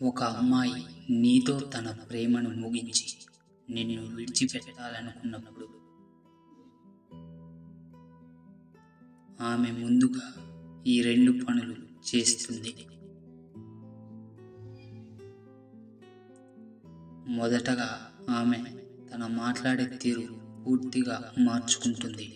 ఒక అమ్మాయి నీతో తన ప్రేమను ముగించి నిన్ను విడిచిపెట్టాలనుకున్నప్పుడు ఆమె ముందుగా ఈ 2 పనులు చేస్తుంది. మొదటగా ఆమె తన మాట్లాడే తీరు పూర్తిగా మార్చుకుంటుంది.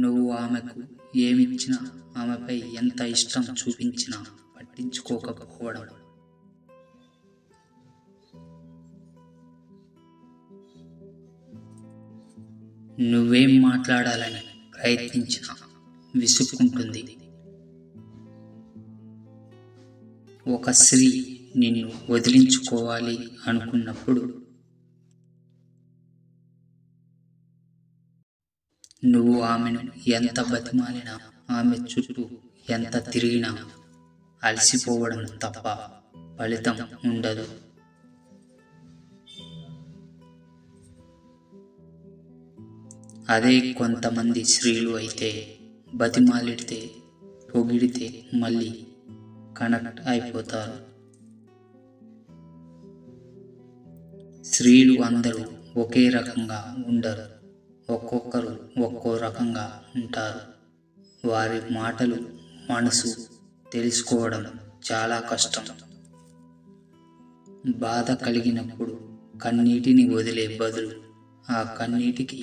నువ్వు ఆమెకు ఏమిచ్చినా, ఆమెపై ఎంత ఇష్టం చూపించినా పట్టించుకోకపోవడం. నువ్వేం మాట్లాడాలని ప్రయత్నించినా విసుక్కుంటుంది. ఒక స్త్రీ నిన్ను వదిలించుకోవాలి అనుకున్నప్పుడు నువ్వు ఆమెను ఎంత బతిమాలినా, ఆమె చుట్టూ ఎంత తిరిగినా అలసిపోవడం తప్ప ఫలితం ఉండదు. అదే కొంతమంది స్త్రీలు అయితే బతిమాలిడితే, పొగిడితే మళ్ళీ కనెక్ట్ అయిపోతారు. స్త్రీలు అందరూ ఒకే రకంగా ఉండరు, ఒక్కొక్కరు ఒక్కో రకంగా ఉంటారు. వారి మాటలు, మనసు తెలుసుకోవడం చాలా కష్టం. బాధ కలిగినప్పుడు కన్నీటిని వదిలే బదులు ఆ కన్నీటికి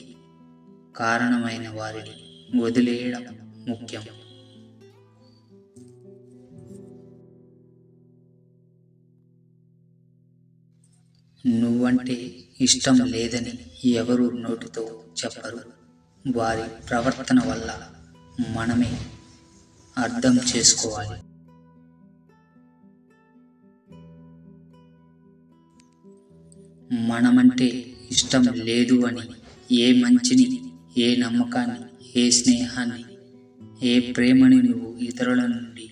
కారణమైన వారిని వదిలేయడం ముఖ్యం. నువ్వంటే ఇష్టం లేదని ఎవరు నోటితో చెప్పరు. వారి ప్రవర్తన వల్ల మనమే అర్థం చేసుకోవాలి. మనమంటే ఇష్టం లేదు అని ఏ మంచిని, ఏ నమ్మకాన్ని, ఏ స్నేహాన్ని, ఏ ప్రేమని నువ్వు ఇతరుల నుండి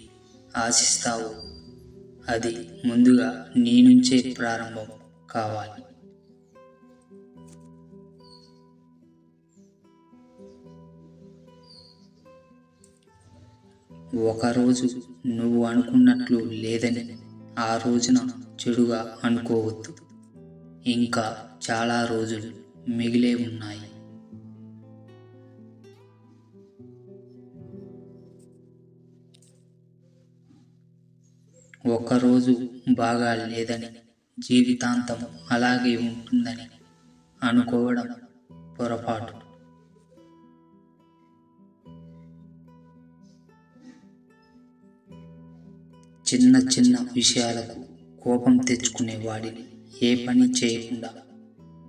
ఆశిస్తావో అది ముందుగా నీ నుంచే ప్రారంభం కావాలి. ఒకరోజు నువ్వు అనుకున్నట్లు లేదని ఆ రోజున చెడుగా అనుకోవద్దు. ఇంకా చాలా రోజులు మిగిలే ఉన్నాయి. ఒకరోజు బాగా లేదని జీవితాంతం అలాగే ఉంటుందని అనుకోవడం పొరపాటు. చిన్న చిన్న విషయాలకు కోపం తెచ్చుకునే వాడిని, ఏ పని చేయకుండా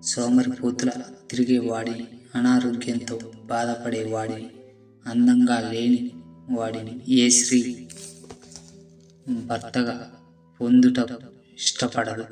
సోమరిపోతులా తిరిగే వాడిని, అనారోగ్యంతో బాధపడే వాడిని, అందంగా లేని వాడిని ఏ స్త్రీ భర్తగా పొందుటకు ఇష్టపడదు.